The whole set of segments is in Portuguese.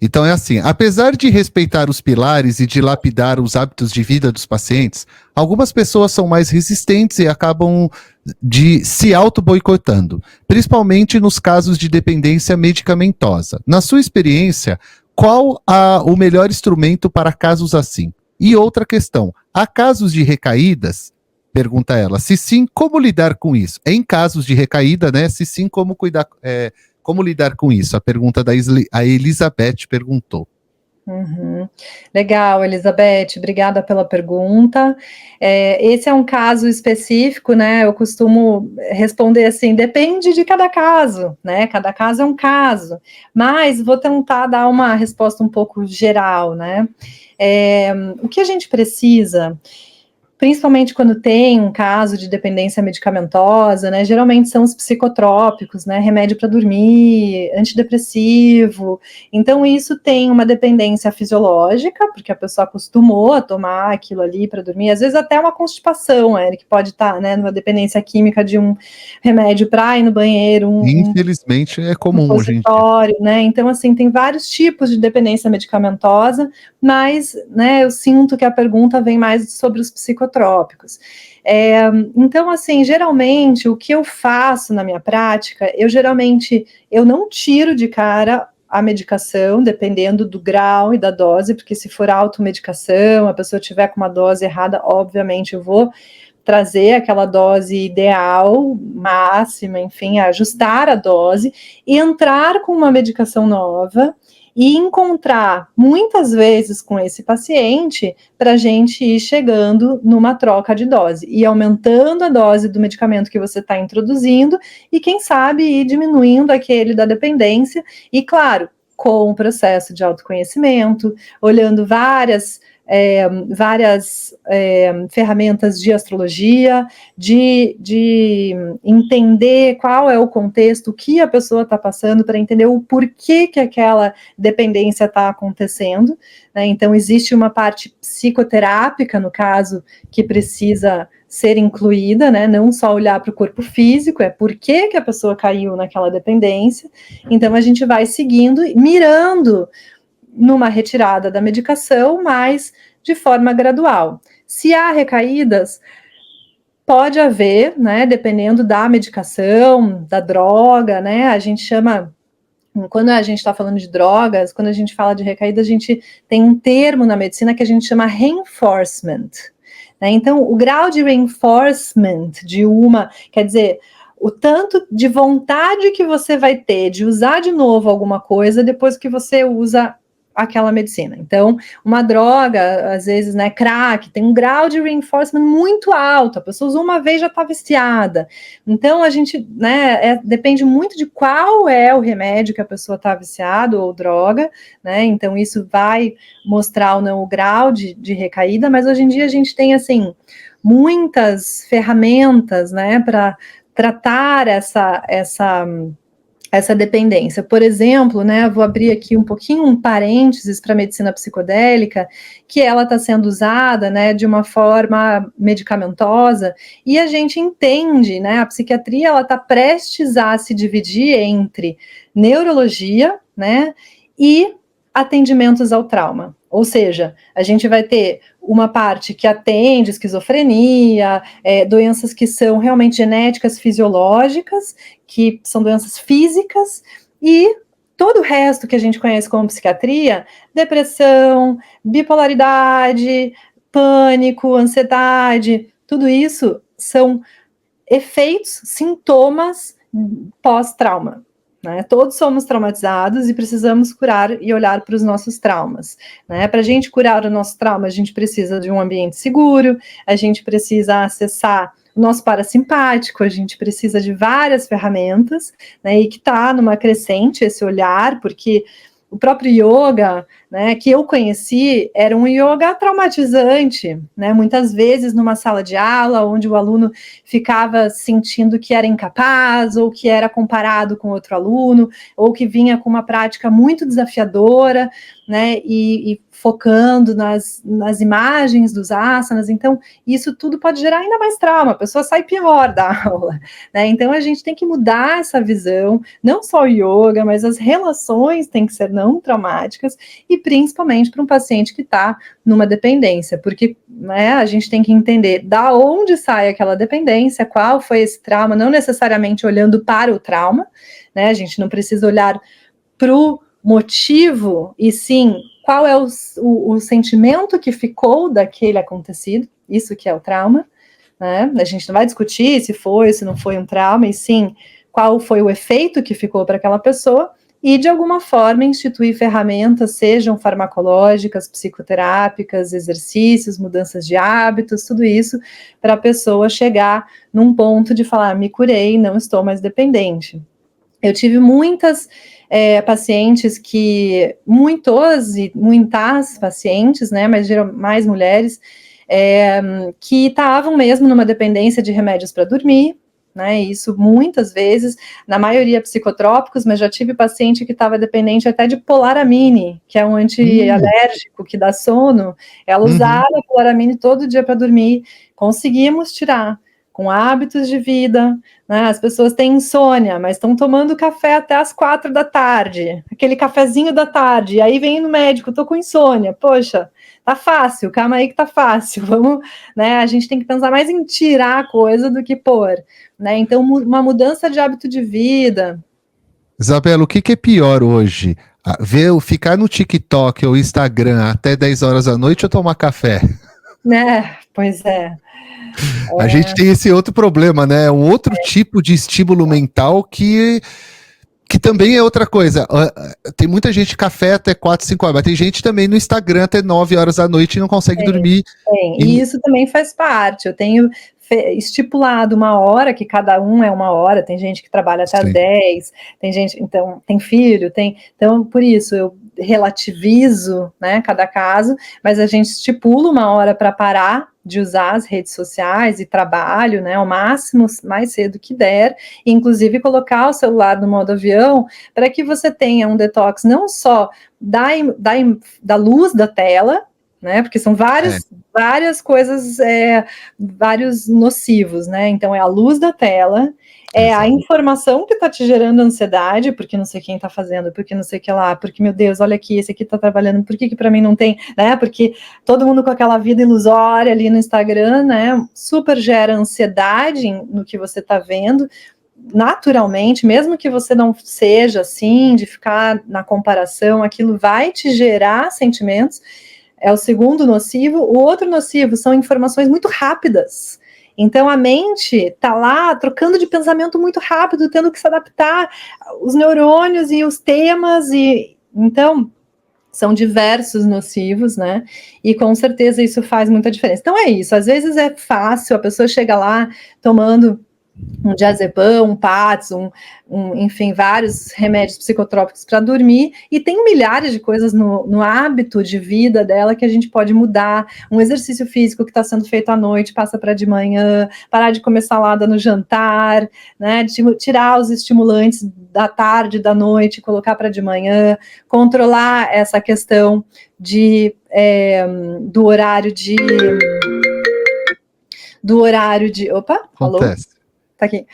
Então é assim, apesar de respeitar os pilares e de lapidar os hábitos de vida dos pacientes, algumas pessoas são mais resistentes e acabam de se auto-boicotando, principalmente nos casos de dependência medicamentosa. Na sua experiência, qual o melhor instrumento para casos assim? E outra questão, há casos de recaídas? Pergunta ela. Se sim, como lidar com isso? Em casos de recaída, né? Se sim, como cuidar, como lidar com isso? A pergunta a Elizabeth perguntou. Uhum. Legal, Elizabeth, obrigada pela pergunta. Esse é um caso específico, né? Eu costumo responder assim, depende de cada caso, né? Cada caso é um caso, mas vou tentar dar uma resposta um pouco geral, né? O que a gente precisa, principalmente quando tem um caso de dependência medicamentosa, né, geralmente são os psicotrópicos, né, remédio para dormir, antidepressivo. Então isso tem uma dependência fisiológica, porque a pessoa acostumou a tomar aquilo ali para dormir, às vezes até uma constipação, que pode estar, né, numa dependência química de um remédio para ir no banheiro, infelizmente é comum hoje em dia. Né? Então, assim, tem vários tipos de dependência medicamentosa, mas, né, eu sinto que a pergunta vem mais sobre os psicotrópicos. Então, assim, geralmente, o que eu faço na minha prática, eu não tiro de cara a medicação, dependendo do grau e da dose, porque se for automedicação, a pessoa tiver com uma dose errada, obviamente eu vou trazer aquela dose ideal, máxima, enfim, ajustar a dose, e entrar com uma medicação nova e encontrar muitas vezes com esse paciente para a gente ir chegando numa troca de dose e aumentando a dose do medicamento que você está introduzindo e quem sabe ir diminuindo aquele da dependência e, claro, com o processo de autoconhecimento, olhando várias ferramentas de astrologia, de entender qual é o contexto, o que a pessoa está passando, para entender o porquê que aquela dependência está acontecendo, né? Então, existe uma parte psicoterápica, no caso, que precisa ser incluída, né? Não só olhar para o corpo físico, por que a pessoa caiu naquela dependência. Então, a gente vai seguindo, mirando numa retirada da medicação, mas de forma gradual. Se há recaídas, pode haver, né, dependendo da medicação, da droga, né, a gente chama, quando a gente está falando de drogas, quando a gente fala de recaída, a gente tem um termo na medicina que a gente chama reinforcement, né, então o grau de reinforcement de quer dizer, o tanto de vontade que você vai ter de usar de novo alguma coisa depois que você usa aquela medicina. Então, uma droga, às vezes, né, crack, tem um grau de reinforcement muito alto, a pessoa usou uma vez já está viciada. Então, a gente, né, depende muito de qual é o remédio que a pessoa está viciada ou droga, né, então isso vai mostrar ou não o grau de recaída, mas hoje em dia a gente tem, assim, muitas ferramentas, né, para tratar essa dependência. Por exemplo, né, vou abrir aqui um pouquinho um parênteses para a medicina psicodélica, que ela está sendo usada, né, de uma forma medicamentosa, e a gente entende, né, a psiquiatria ela está prestes a se dividir entre neurologia, né, e atendimentos ao trauma. Ou seja, a gente vai ter uma parte que atende esquizofrenia, doenças que são realmente genéticas, fisiológicas, que são doenças físicas, e todo o resto que a gente conhece como psiquiatria, depressão, bipolaridade, pânico, ansiedade, tudo isso são efeitos, sintomas pós-trauma. Né? Todos somos traumatizados e precisamos curar e olhar para os nossos traumas. Né? Para a gente curar o nosso trauma, a gente precisa de um ambiente seguro, a gente precisa acessar o nosso parasimpático, a gente precisa de várias ferramentas, né? E que está numa crescente esse olhar, porque o próprio yoga, né, que eu conheci, era um yoga traumatizante, né, muitas vezes numa sala de aula, onde o aluno ficava sentindo que era incapaz, ou que era comparado com outro aluno, ou que vinha com uma prática muito desafiadora, né, e focando nas imagens dos asanas. Então isso tudo pode gerar ainda mais trauma, a pessoa sai pior da aula, né, então a gente tem que mudar essa visão, não só o yoga, mas as relações têm que ser não não traumáticas, e principalmente para um paciente que está numa dependência, porque, né, a gente tem que entender da onde sai aquela dependência, qual foi esse trauma, não necessariamente olhando para o trauma, né, a gente não precisa olhar para o motivo, e sim, qual é o sentimento que ficou daquele acontecido, isso que é o trauma, né? A gente não vai discutir se foi, se não foi um trauma, e sim, qual foi o efeito que ficou para aquela pessoa, e de alguma forma instituir ferramentas, sejam farmacológicas, psicoterápicas, exercícios, mudanças de hábitos, tudo isso, para a pessoa chegar num ponto de falar, me curei, não estou mais dependente. Eu tive muitas pacientes muitas pacientes, né, mas mais mulheres, que estavam mesmo numa dependência de remédios para dormir, né, isso muitas vezes, na maioria psicotrópicos, mas já tive paciente que estava dependente até de Polaramine, que é um antialérgico que dá sono, ela usava Polaramine todo dia para dormir, conseguimos tirar, com hábitos de vida, né? As pessoas têm insônia, mas estão tomando café até as 4 da tarde, aquele cafezinho da tarde, e aí vem no médico, tô com insônia, poxa, tá fácil, calma aí que tá fácil, vamos, né, a gente tem que pensar mais em tirar a coisa do que pôr, né, então uma mudança de hábito de vida. Isabela, o que é pior hoje? Ficar no TikTok ou Instagram até 10 horas da noite ou tomar café? Né, pois é. A gente tem esse outro problema, né? Um outro tipo de estímulo mental que também é outra coisa. Tem muita gente café até 4, 5 horas, mas tem gente também no Instagram até 9 horas da noite e não consegue dormir. E isso também faz parte. Eu tenho estipulado uma hora, que cada um é uma hora, tem gente que trabalha até as 10, tem gente, então, tem filho, então, por isso, eu relativizo, né, cada caso, mas a gente estipula uma hora para parar de usar as redes sociais e trabalho, né, ao máximo, mais cedo que der, e inclusive colocar o celular no modo avião, para que você tenha um detox não só da luz da tela, né, porque são várias coisas, vários nocivos, né, então é a luz da tela, a informação que está te gerando ansiedade, porque não sei quem está fazendo, porque não sei o que lá, porque, meu Deus, olha aqui, esse aqui está trabalhando, por que para mim não tem, né, porque todo mundo com aquela vida ilusória ali no Instagram, né, super gera ansiedade no que você está vendo, naturalmente, mesmo que você não seja assim, de ficar na comparação, aquilo vai te gerar sentimentos, é o segundo nocivo. O outro nocivo são informações muito rápidas. Então a mente está lá trocando de pensamento muito rápido, tendo que se adaptar os neurônios e os temas, e então são diversos nocivos, né? E com certeza isso faz muita diferença. Então é isso, às vezes é fácil, a pessoa chega lá tomando um diazepam, um Pax, enfim, vários remédios psicotrópicos para dormir, e tem milhares de coisas no hábito de vida dela que a gente pode mudar, um exercício físico que está sendo feito à noite, passa para de manhã, parar de comer salada no jantar, né, tirar os estimulantes da tarde, da noite, colocar para de manhã, controlar essa questão do horário de... Opa, acontece. Alô? Tá aqui.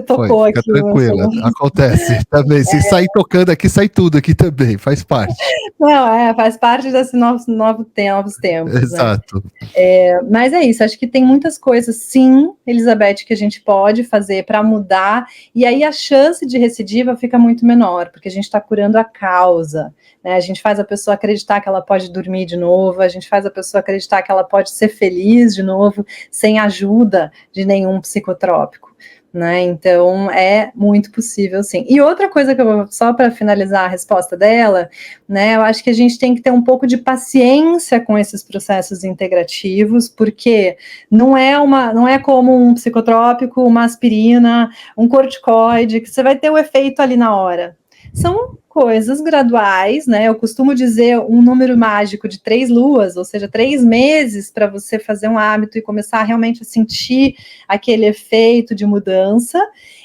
Tocou fica aqui. Tranquila, acontece também. Se sair tocando aqui, sai tudo aqui também, faz parte. Não, faz parte desses novos tempos. Exato. Né? Mas é isso, acho que tem muitas coisas, sim, Elizabeth, que a gente pode fazer para mudar, e aí a chance de recidiva fica muito menor, porque a gente está curando a causa, né? A gente faz a pessoa acreditar que ela pode dormir de novo, a gente faz a pessoa acreditar que ela pode ser feliz de novo, sem ajuda de nenhum psicotrópico. Né? Então é muito possível, sim. E outra coisa que só para finalizar a resposta dela, né, eu acho que a gente tem que ter um pouco de paciência com esses processos integrativos, porque não é como um psicotrópico, uma aspirina, um corticoide, que você vai ter o efeito ali na hora. São coisas graduais, né? Eu costumo dizer um número mágico de 3 luas, ou seja, 3 meses para você fazer um hábito e começar realmente a sentir aquele efeito de mudança.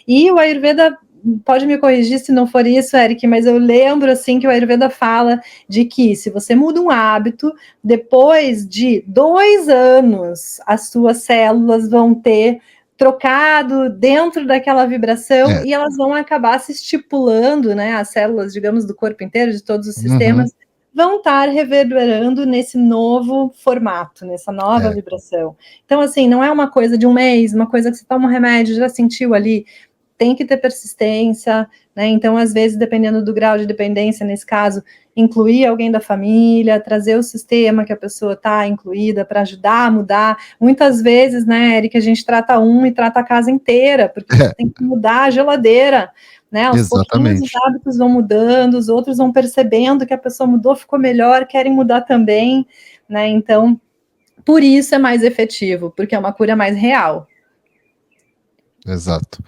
E o Ayurveda, pode me corrigir se não for isso, Eric, mas eu lembro assim que o Ayurveda fala de que se você muda um hábito, depois de 2 anos, as suas células vão ter trocado dentro daquela vibração, e elas vão acabar se estipulando, né, as células, digamos, do corpo inteiro, de todos os sistemas, vão estar reverberando nesse novo formato, nessa nova vibração. Então, assim, não é uma coisa de um mês, uma coisa que você toma um remédio, já sentiu ali, tem que ter persistência, né? Então, às vezes, dependendo do grau de dependência, nesse caso, incluir alguém da família, trazer o sistema que a pessoa está incluída para ajudar a mudar. Muitas vezes, né, Eric, a gente trata um e trata a casa inteira, porque você tem que mudar a geladeira, né? Aos pouquinhos os hábitos vão mudando, os outros vão percebendo que a pessoa mudou, ficou melhor, querem mudar também, né? Então, por isso é mais efetivo, porque é uma cura mais real. Exato.